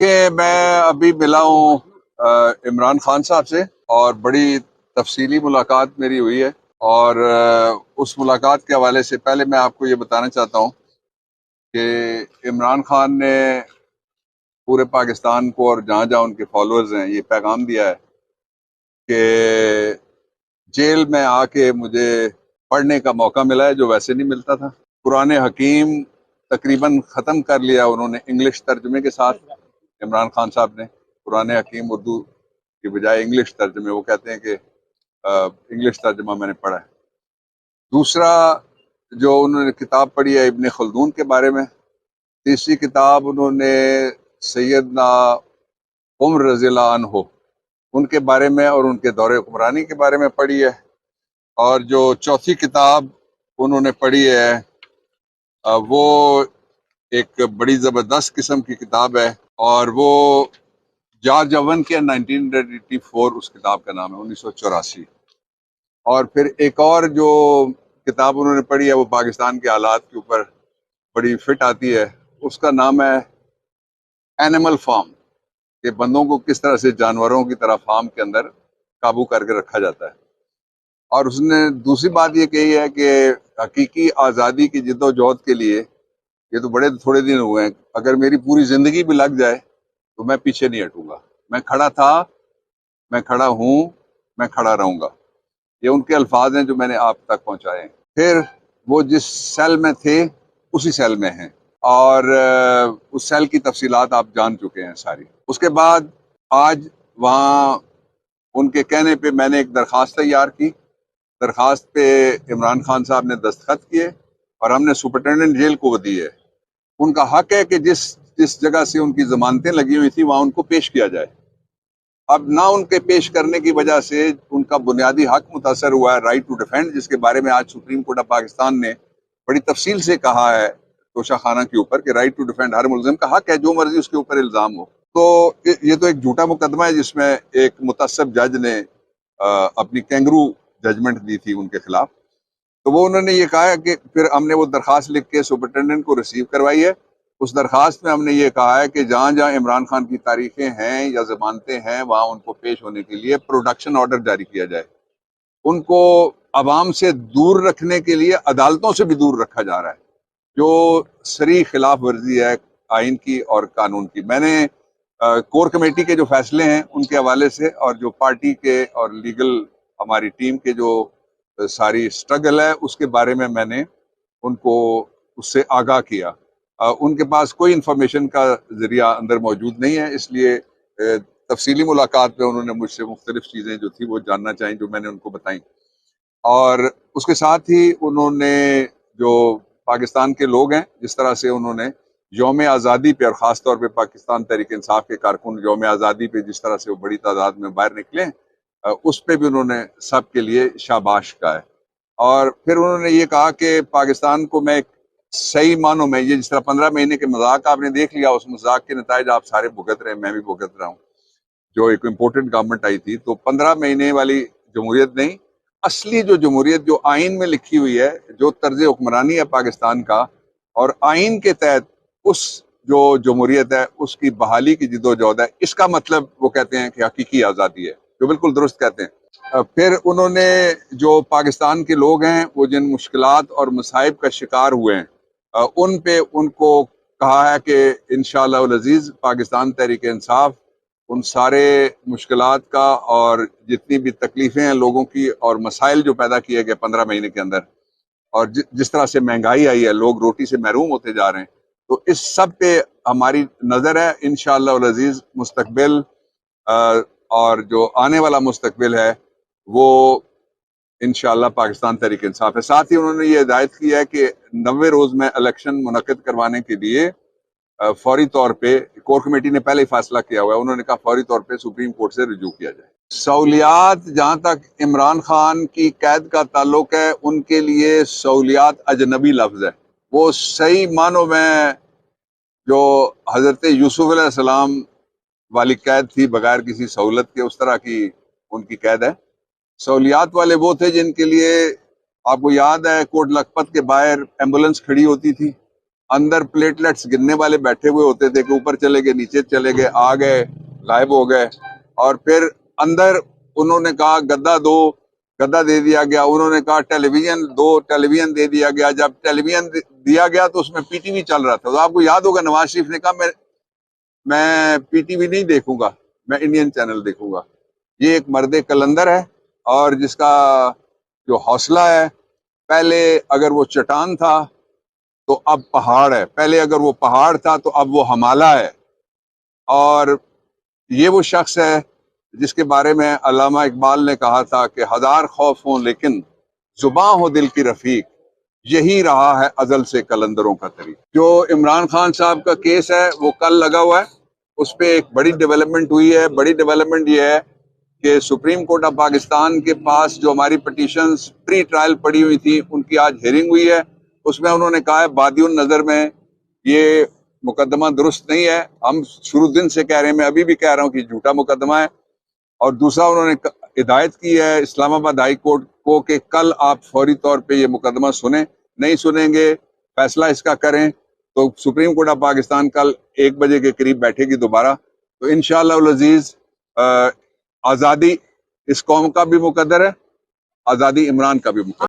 कि मैं अभी मिला हूँ इमरान खान साहब से और बड़ी तफसीली मुलाकात मेरी हुई है। और उस मुलाकात के हवाले से पहले मैं आपको ये बताना चाहता हूँ कि इमरान खान ने पूरे पाकिस्तान को और जहाँ जहाँ उनके फॉलोअर्स हैं ये पैगाम दिया है कि जेल में आके मुझे पढ़ने का मौका मिला है जो वैसे नहीं मिलता था। कुरान हकीम तकरीबन ख़त्म कर लिया उन्होंने इंग्लिश तर्जुमे के साथ। इमरान खान साहब ने कुरान हकीम उर्दू की बजाय इंग्लिश तर्जुमे, वो कहते हैं कि इंग्लिश तर्जुमा मैंने पढ़ा है। दूसरा, जो उन्होंने किताब पढ़ी है इब्ने खल्दून के बारे में। तीसरी किताब उन्होंने सैयदना उमर रज़ियल्लाहु अन्हु उनके बारे में और उनके दौरे हुक्मरानी के बारे में पढ़ी है। और जो चौथी किताब उन्होंने पढ़ी है वो एक बड़ी ज़बरदस्त किस्म की किताब है और वो जॉर्ज ओवन के 1984 उस किताब का नाम है, 1984। और फिर एक और जो किताब उन्होंने पढ़ी है वो पाकिस्तान के हालात के ऊपर बड़ी फिट आती है, उसका नाम है एनिमल फार्म, कि बंदों को किस तरह से जानवरों की तरह फार्म के अंदर काबू करके रखा जाता है। और उसने दूसरी बात ये कही है कि हकीकी आज़ादी की जिद्दोजहद के लिए, ये तो बड़े थोड़े दिन हुए हैं, अगर मेरी पूरी जिंदगी भी लग जाए तो मैं पीछे नहीं हटूंगा। मैं खड़ा था, मैं खड़ा हूं, मैं खड़ा रहूंगा। ये उनके अल्फाज हैं जो मैंने आप तक पहुंचाए हैं। फिर वो जिस सेल में थे उसी सेल में हैं और उस सेल की तफसीलात आप जान चुके हैं सारी। उसके बाद आज वहाँ उनके कहने पे मैंने एक दरख्वास्त तैयार की। दरख्वास्त पे इमरान खान साहब ने दस्तखत किए और हमने सुपरिटेंडेंट जेल को दी है। उनका हक है कि जिस जिस जगह से उनकी जमानतें लगी हुई थी वहां उनको पेश किया जाए। अब ना उनके पेश करने की वजह से उनका बुनियादी हक मुतासर हुआ है, राइट टू डिफेंड, जिसके बारे में आज सुप्रीम कोर्ट ऑफ पाकिस्तान ने बड़ी तफसील से कहा है तोशा खाना के ऊपर कि राइट टू डिफेंड हर मुलजिम का हक है, जो मर्जी उसके ऊपर इल्जाम हो। तो ये तो एक झूठा मुकदमा है जिसमें एक मुतअस्सिब जज ने अपनी कैंगरू जजमेंट दी थी उनके खिलाफ। तो वो उन्होंने ये कहा है कि फिर हमने वो दरखास्त लिख के सुपरिटेंडेंट को रिसीव करवाई है। उस दरखास्त में हमने ये कहा है कि जहां जहां इमरान खान की तारीखें हैं या जमानतें हैं वहां उनको पेश होने के लिए प्रोडक्शन ऑर्डर जारी किया जाए। उनको अवाम से दूर रखने के लिए अदालतों से भी दूर रखा जा रहा है, जो सरी खिलाफ वर्जी है आइन की और कानून की। मैंने कोर कमेटी के जो फैसले हैं उनके हवाले से और जो पार्टी के और लीगल हमारी टीम के जो सारी स्ट्रगल है उसके बारे में मैंने उनको उससे आगाह किया। उनके पास कोई इंफॉर्मेशन का जरिया अंदर मौजूद नहीं है, इसलिए तफसीली मुलाकात में उन्होंने मुझसे मुख्तलिफ चीज़ें जो थी वो जानना चाहिए जो मैंने उनको बताई। और उसके साथ ही उन्होंने जो पाकिस्तान के लोग हैं, जिस तरह से उन्होंने यौम आज़ादी पे और ख़ास तौर पे पाकिस्तान तहरीक इंसाफ के कारकुन यौम आज़ादी पे जिस तरह से वो बड़ी तादाद में बाहर निकले, उस पे भी उन्होंने सब के लिए शाबाश कहा है। और फिर उन्होंने ये कहा कि पाकिस्तान को मैं सही मानों में, ये जिस तरह 15 महीने के मजाक आपने देख लिया, उस मजाक के नतायज आप सारे भुगत रहे, मैं भी भुगत रहा हूँ। जो एक इम्पोर्टेंट गवर्नमेंट आई थी, तो 15 महीने वाली जमहूरियत नहीं, असली जो जमहूरियत जो आइन में लिखी हुई है, जो तर्ज हुक्मरानी है पाकिस्तान का, और आइन के तहत उस जो जमहूरियत है उसकी बहाली की जिद्दोजहद है, इसका मतलब वो कहते हैं कि हकीकी आज़ादी है, जो बिल्कुल दुरुस्त कहते हैं। फिर उन्होंने जो पाकिस्तान के लोग हैं वो जिन मुश्किलात और मसाइब का शिकार हुए हैं, उन पे उनको कहा है कि इंशाअल्लाह अज़ीज़ पाकिस्तान तहरीक इंसाफ उन सारे मुश्किलात का और जितनी भी तकलीफें हैं लोगों की और मसाइल जो पैदा किए गए 15 महीने के अंदर, और जिस तरह से महंगाई आई है, लोग रोटी से महरूम होते जा रहे हैं, तो इस सब पे हमारी नज़र है। इंशाअल्लाह अज़ीज़ मुस्तकबिल और जो आने वाला मुस्तकबिल है वो इंशाअल्लाह पाकिस्तान तहरीक इंसाफ है। साथ ही उन्होंने ये हिदायत की है कि 90 रोज में इलेक्शन मुनक्किद करवाने के लिए फौरी तौर पे, कोर कमेटी ने पहले ही फैसला किया हुआ है, उन्होंने कहा फौरी तौर पे सुप्रीम कोर्ट से रिज्यू किया जाए। सहूलियात, जहां तक इमरान खान की कैद का ताल्लुक है, उनके लिए सहूलियात अजनबी लफ्ज है। वो सही मानों में जो हजरत यूसुफ अलैहिस्सलाम वाली कैद थी बगैर किसी सहूलत के, उस तरह की उनकी कैद है। सहूलियात वाले वो थे जिनके लिए, आपको याद है, कोट लखपत के बाहर एम्बुलेंस खड़ी होती थी, अंदर प्लेटलेट्स गिनने वाले बैठे हुए होते थे कि ऊपर चले गए, नीचे चले गए, आ गए, गायब हो गए। और फिर अंदर उन्होंने कहा गद्दा दो, गद्दा दे दिया गया। उन्होंने कहा टेलीविजन दो, टेलीविजन दे दिया गया। जब टेलीविजन दिया गया तो उसमें पीटीवी चल रहा था। तो आपको याद होगा नवाज शरीफ ने कहा मैं पीटीवी नहीं देखूंगा, मैं इंडियन चैनल देखूंगा। ये एक मर्द कलंदर है और जिसका जो हौसला है, पहले अगर वो चट्टान था तो अब पहाड़ है, पहले अगर वो पहाड़ था तो अब वो हिमालय है। और ये वो शख्स है जिसके बारे में अल्लामा इकबाल ने कहा था कि हजार खौफ हो लेकिन जुबां हो दिल की रफीक, यही रहा है अजल से कलंदरों का तरीक। जो इमरान खान साहब का केस है वो कल लगा हुआ है, उस पर एक बड़ी डेवलपमेंट हुई है। बड़ी डेवलपमेंट ये है कि सुप्रीम कोर्ट ऑफ पाकिस्तान के पास जो हमारी पिटीशंस प्री ट्रायल पड़ी हुई थी उनकी आज हियरिंग हुई है। उसमें उन्होंने कहा है बादियुन नजर में ये मुकदमा दुरुस्त नहीं है। हम शुरू दिन से कह रहे हैं, मैं अभी भी कह रहा हूँ कि झूठा मुकदमा है। और दूसरा उन्होंने हिदायत की है इस्लामाबाद हाई कोर्ट को कि कल आप फौरी तौर पे ये मुकदमा सुने, नहीं सुनेंगे फैसला इसका करें तो सुप्रीम कोर्ट ऑफ पाकिस्तान कल 1 बजे के करीब बैठेगी दोबारा। तो इंशाअल्लाह उल अजीज आज़ादी इस कौम का भी मुकद्दर है, आज़ादी इमरान का भी मुकद्दर है।